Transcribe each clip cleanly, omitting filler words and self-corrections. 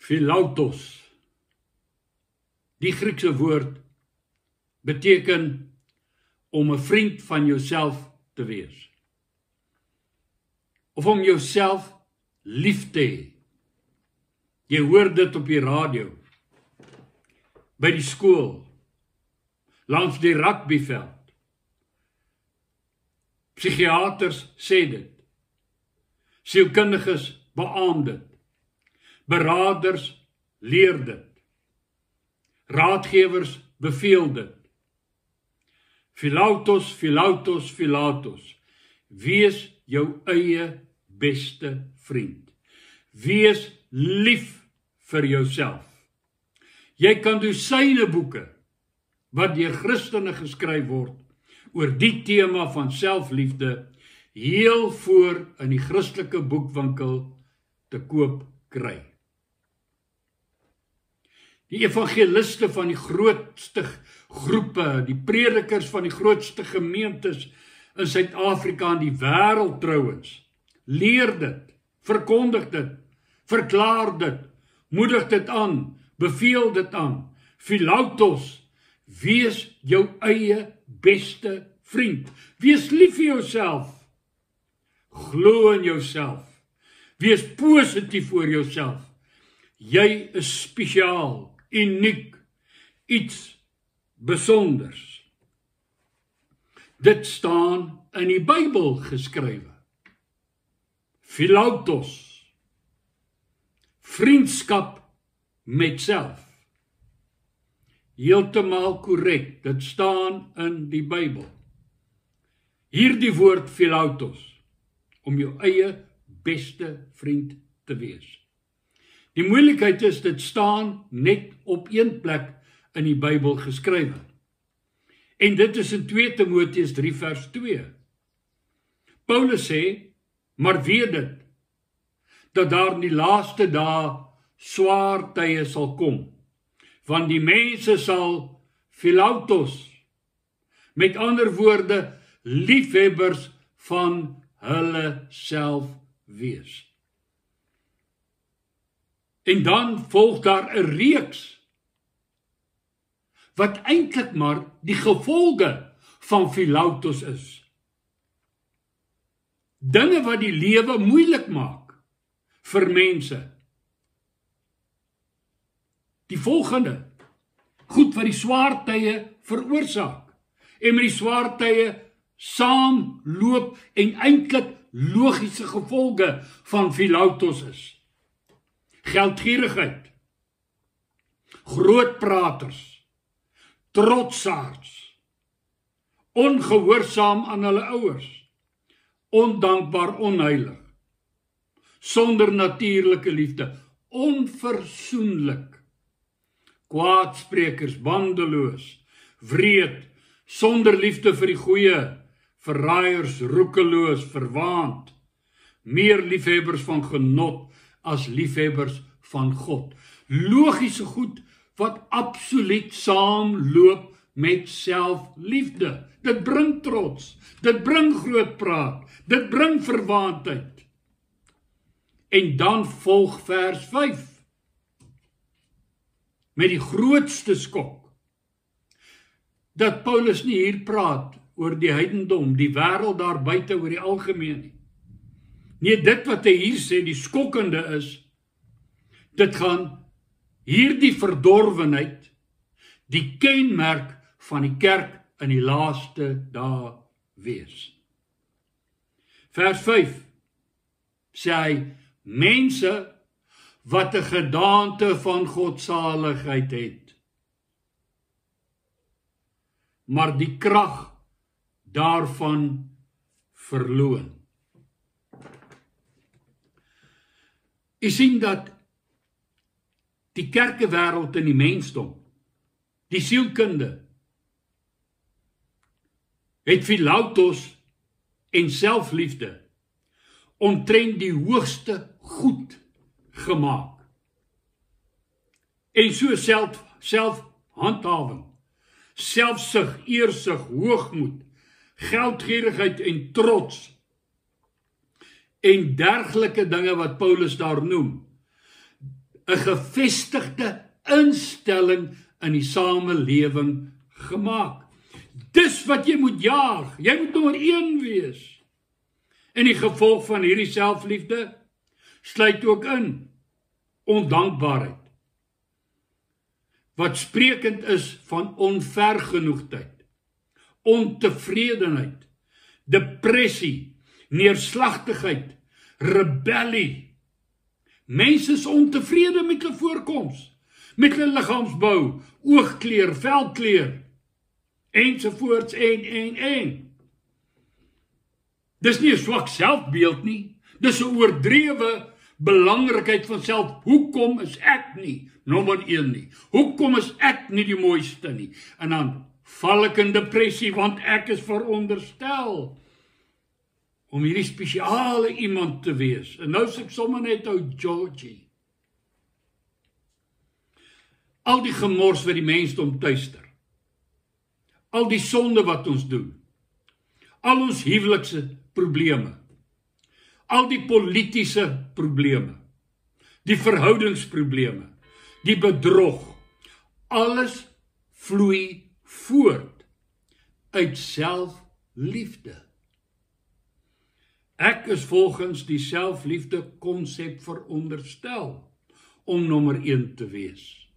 Philautos. Die Griekse woord beteken om 'n vriend van jouself te wees. Of om jouself lief te hê. Jy hoor dit op die radio, by die skool, langs die rugbyveld. Psigiaters sê dit. Sielkundiges beaam dit. Beraders leer dit. Raadgewers beveel dit. Philautos, Philautos, Philautos. Wees jou eie beste vriend. Wees lief vir jouself. Jy kan dosyne boeke wat deur Christene geskryf word oor die tema van selfliefde heel voor in die Christelike boekwinkel te koop kry. Die evangeliste van die grootste groepe, die predikers van die grootste gemeentes in Suid-Afrika en die wêreld trouwens, leer dit, verkondig dit, verklaar dit, moedig dit aan, beveel dit aan. Philautos, wees jou eie beste vriend. Wees lief vir jouself. Glo in jouself. Wees positief oor jouself. Jy is spesiaal, uniek, iets besonders. Dit staan in die Bybel geskrywe. Philautos, vriendskap met self. Heeltemal korrek, dit staan in die Bybel. Hierdie woord Philautos, om jou eie beste vriend te wees. Die moeilikheid is, dit staan net op een plek in die Bybel geskrywe. En dit is in 2 Timoteus 3 vers 2. Paulus sê, maar weet dit, dat daar in die laaste dae swaar tye sal kom, want die mense sal Philautos, met ander woorde, liefhebbers van hulle self wees. En dan volg daar 'n reeks, wat eintlik maar die gevolge van Philautos is. Dinge wat die lewe moeilik maak vir mense. Die volgende, goed wat die swaar tye veroorsaak, en met die swaar tye saamloop en eintlik logiese gevolge van Philautos is. Geldgierigheid, grootpraters, trotsaards, ongehoorsaam aan hulle ouers, ondankbaar, onheilig, sonder natuurlike liefde, onversoenlik, kwaadsprekers, bandeloos, wreed, sonder liefde vir die goeie, verraaiers, roekeloos, verwaand, meer liefhebbers van genot as liefhebbers van God. Logiese goed wat absoluut saamloop met selfliefde. Dit bring trots, dit bring grootpraat, dit bring verwaandheid. En dan volg vers 5. Met die grootste skok, dat Paulus nie hier praat oor die heidendom, die wêreld daar buite oor die algemeen nie. Nee, dit wat hy hier sê, die skokkende is, dit gaan hierdie verdorwenheid, die kenmerk van die kerk in die laaste dae wees. Vers 5 sê hy, mense wat 'n gedaante van godsaligheid het, maar die krag daarvan verloon. Jy sien dat die kerkewêreld in die mensdom, die sielkunde, het Philautos en selfliefde omtrent die hoogste goed gemaak. En so selfhandhawing, selfsug, eersug, hoogmoed, geldgierigheid en trots, en dergelike dinge wat Paulus daar noem, 'n gevestigde instelling in die samelewing gemaak. Dis wat jy moet jaag. Jy moet nommer 1 wees. En die gevolg van hierdie selfliefde sluit ook in ondankbaarheid, wat sprekend is van onvergenoegdheid, ontevredenheid, depressie, neerslagtigheid, rebellie. Mense is ontevrede met hulle voorkoms, met hulle liggaamsbou, oogkleur, velkleur, ensovoorts en. Dis nie 'n swak selfbeeld nie, dis 'n oordrewe belangrikheid van self. Hoekom is ek nie nommer 1 nie? Hoekom is ek nie die mooiste nie? En dan val ek in depressie, want ek is veronderstel om hierdie spesiale iemand te wees. En nou is ek sommer net ou Georgie. Al die gemors wat die mensdom tuister, al die sonde wat ons doen, al ons huwelikse probleme, al die politiese probleme, die verhoudingsprobleme, die bedrog, alles vloei voort uit selfliefde. Ek is volgens die selfliefde konsep veronderstel om nommer 1 te wees.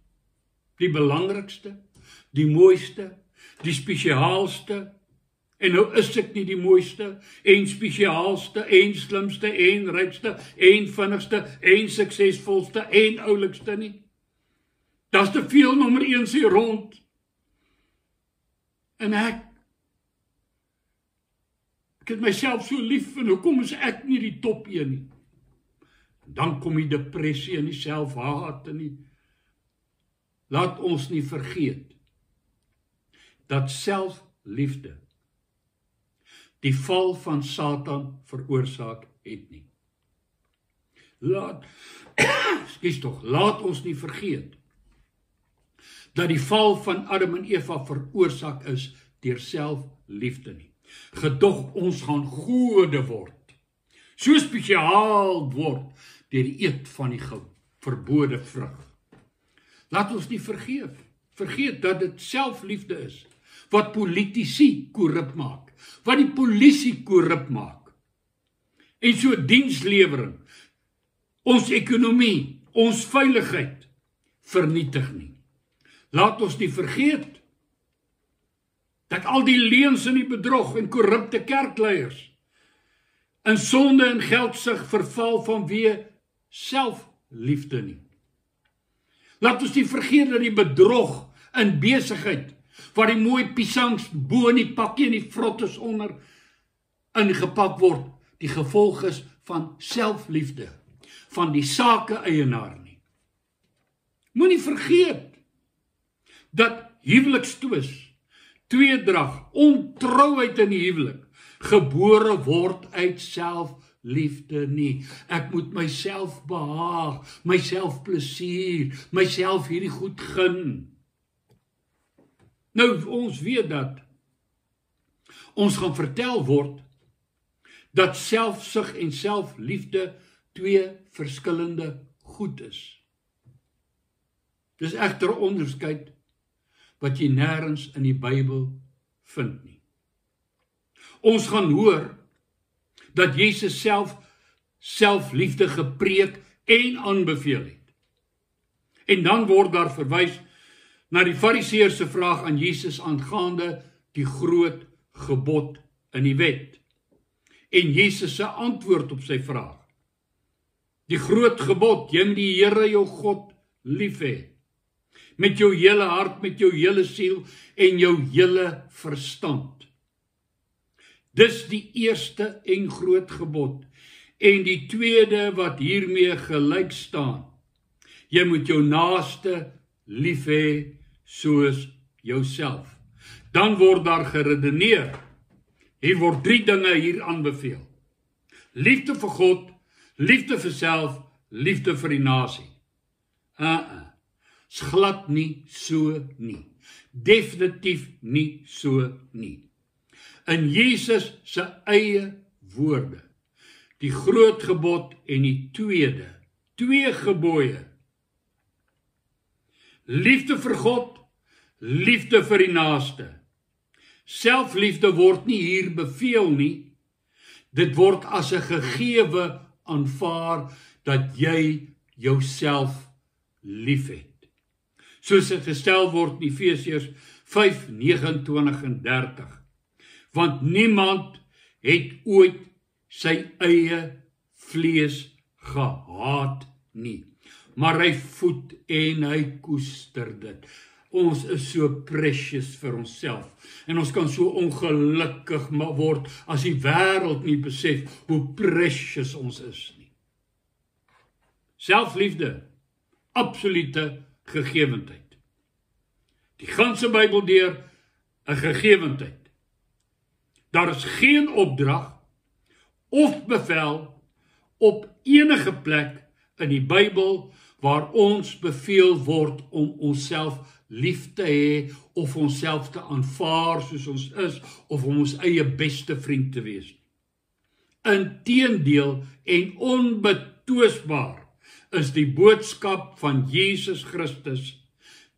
Die belangrikste, die mooiste, die spesiaalste. En nou is ek nie die mooiste, en spesiaalste, en slimste, en rykste, en vinnigste, en suksesvolste, en oulikste nie. Daar's te veel nommer 1's hier rond. En ek het myself so lief, en hoekom is ek nie die top 1 nie? Dan kom die depressie en die selfhaat en die... Laat ons nie vergeet dat selfliefde die val van Satan veroorsaak het nie. Laat ons nie vergeet dat die val van Adam en Eva veroorsaak is deur selfliefde nie. Gedog ons gaan gode word, so spesiaal word deur die eet van die verbode vrug. Laat ons nie vergeet dat dit selfliefde is wat politici korrup maak, wat die polisie korrup maak, en so dienslewering, ons ekonomie, ons veiligheid vernietig nie. Laat ons nie vergeet dat al die leuns en die bedrog en korrupte kerkleiers in sonde en geldsug verval vanweë selfliefde nie. Laat ons nie vergeet dat die bedrog in besigheid, waar die mooi piesangs bo in die pakkie en die vrottes onder ingepak word, die gevolg is van selfliefde, van die sake-eienaar nie. Moenie vergeet dat huwelikstwis, tweedrag, ontrouheid in die huwelik, gebore word uit selfliefde nie. Ek moet myself behaag, myself plesier, myself hierdie goed gun. Nou, ons weet dat ons gaan vertel word dat selfsug en selfliefde 2 verskillende goed is. Dis egter 'n onderskeid wat jy nêrens in die Bybel vind nie. Ons gaan hoor dat Jesus selfliefde gepreek en aanbeveel het. En dan word daar verwys na die Fariseërs se vraag aan Jesus aangaande die groot gebod in die wet. En Jesus se antwoord op sy vraag. Die groot gebod, jy moet die Here jou God lief hê. Met jou hele hart, met jou hele siel en jou hele verstand. Dis die eerste en groot gebod. En die tweede wat hiermee gelyk staan. Jy moet jou naaste lief hê soos jouself. Dan word daar geredeneer. Hier word 3 dinge hier aanbeveel. Liefde vir God, liefde vir self, liefde vir die nasie. Is glad nie so nie. Definitief nie so nie. In Jesus se eie woorde, die groot gebod en die tweede, 2 gebooie, Liefde vir God, liefde vir die naaste. Selfliefde word nie hier beveel nie. Dit word as 'n gegewe aanvaar dat jy jouself liefhet. Soos dit gestel word in Efesiërs 5:29 en 30. Want niemand het ooit sy eie vlees gehaat nie, maar hy voed en hy koester dit. Ons is so precious vir onsself en ons kan so ongelukkig word as die wêreld nie besef hoe precious ons is nie. Selfliefde, absolute gegewendheid. Die ganse Bybel deur 'n gegewendheid. Daar is geen opdrag of bevel op enige plek in die Bybel waar ons beveel word om onsself lief te hê of onsself te aanvaar soos ons is of om ons eie beste vriend te wees. Inteendeel en onbetwisbaar is die boodskap van Jesus Christus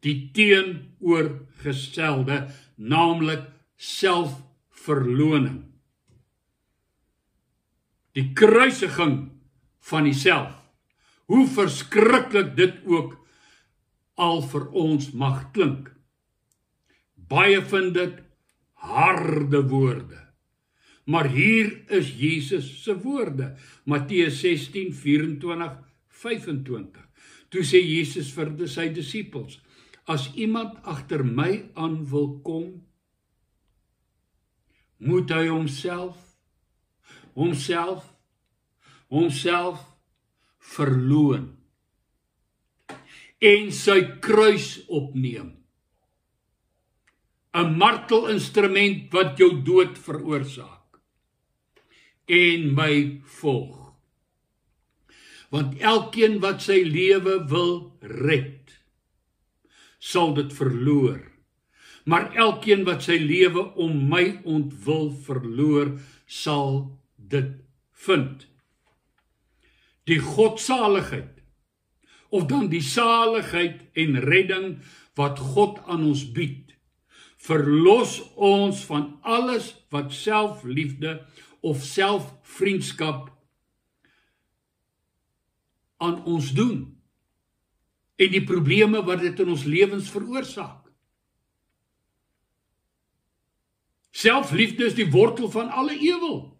die teenoorgestelde, naamlik selfverloning. Die kruisiging van die self, hoe verskriklik dit ook al vir ons mag klink. Baie vind dit harde woorde, maar hier is Jesus se woorde, Matteus 16:24-25. Toe sê Jesus vir sy disippels, as iemand agter my aan wil kom, moet hy homself verloon en sy kruis opneem. 'n martelinstrument wat jou dood veroorsaak en my volg. Want elkeen wat sy lewe wil red, sal dit verloor. Maar elkeen wat sy lewe om my ontwil verloor, sal dit vind. Die godsaligheid, of dan die saligheid en redding wat God aan ons bied, verlos ons van alles wat selfliefde of selfvriendskap aan ons doen en die probleme wat dit in ons lewens veroorsaak. Selfliefde is die wortel van alle ewel,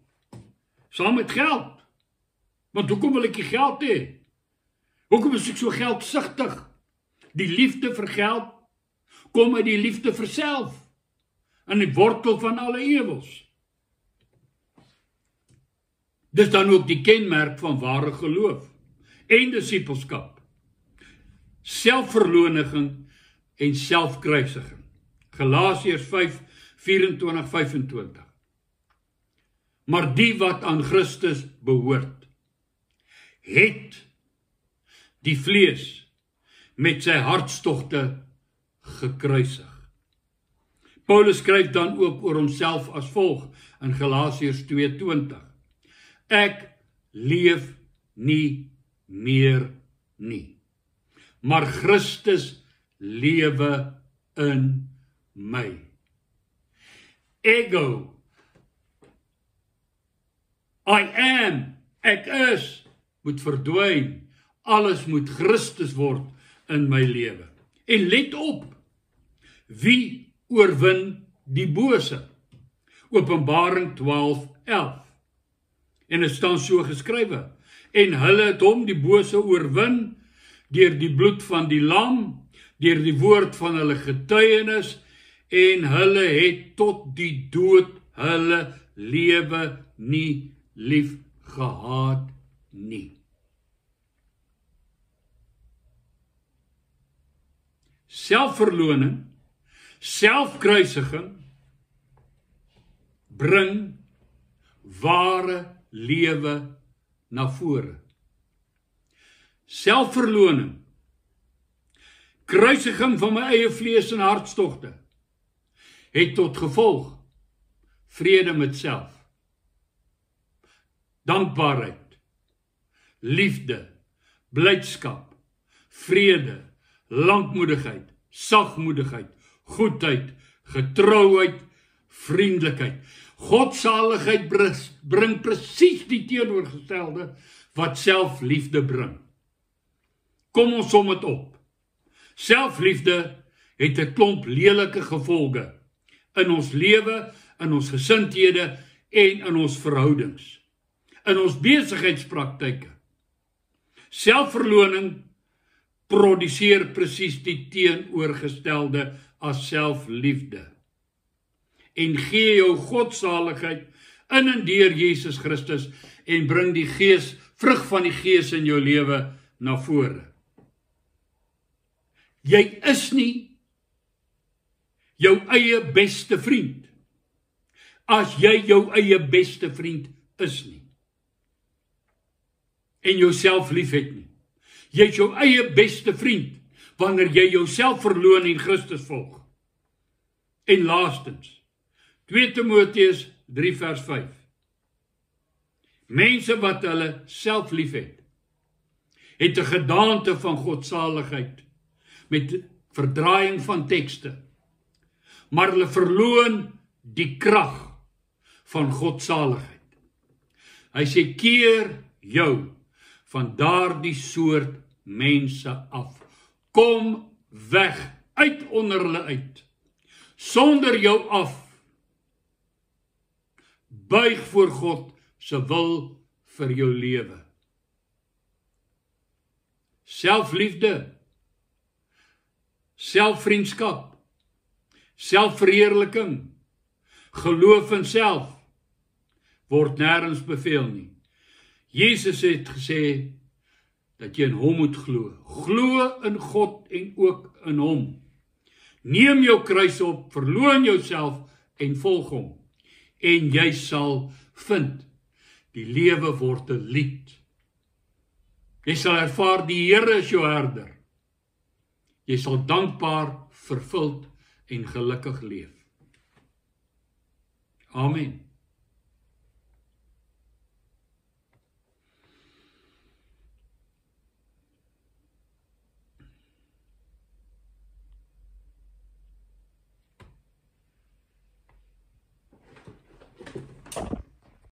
saam met geld. Want hoekom wil ek die geld hê? Hoekom is ek so geldsugtig? Die liefde vir geld kom uit die liefde vir self, en die wortel van alle ewels. Dis dan ook die kenmerk van ware geloof en disippelskap. Selfverlooching en selfkruisiging. Galasiërs 5:24-25. Maar die wat aan Christus behoort, het die vlees met sy hartstogte gekruisig. Paulus skryf dan ook oor homself as volg in Galasiërs 2:20. Ek leef nie meer nie, maar Christus lewe in my. Ego, I am, ek is, moet verdwyn. Alles moet Christus word in my lewe. En let op, wie oorwin die bose? Openbaring 12:11. En dit staan so geskrywe, en hulle het hom die bose oorwin deur die bloed van die lam, deur die woord van hulle getuienis, en hulle het tot die dood hulle lewe nie lief gehad nie. Selfverloning, selfkruisiging bring ware lewe na vore. Selfverloning, kruisiging van my eie vlees en hartstogte, het tot gevolg vrede met self, dankbaarheid, liefde, blydskap, vrede, lankmoedigheid, sagmoedigheid, goedheid, getrouheid, vriendelikheid. Godsaligheid bring presies die teenoorgestelde wat selfliefde bring. Kom ons som dit op. Selfliefde het 'n klomp lelike gevolge in ons lewe, in ons gesindhede en in ons verhoudings, in ons besigheidspraktyke. Selfverloning produseer presies die teenoorgestelde as selfliefde. En gee jou godsaligheid in en deur Jesus Christus en bring die gees, vrug van die gees in jou lewe na vore. Jy is nie jou eie beste vriend as jy jou eie beste vriend is nie. En jouself lief het nie. Jy is jou eie beste vriend wanneer jy jouself verloon en Christus volg. En laastens, 2 Timoteus 3 vers 5. Mense wat hulle self lief het 'n gedaante van godsaligheid met verdraaiing van tekste, maar hulle verloon die krag van godsaligheid. Hy sê, keer jou van daardie soort mense af. Kom weg, uit onder hulle uit, sonder jou af. Buig voor God se wil vir jou lewe. Selfliefde, selfvriendskap, selfverheerliking, geloof in self, word nêrens beveel nie. Jesus het gesê, dat jy in hom moet glo. Glo in God en ook in hom. Neem jou kruis op, verloon jouself en volg hom. En jy sal vind, die lewe word 'n lied. Jy sal ervaar die Here is jou herder. Jy sal dankbaar, vervuld en gelukkig leef. Amen.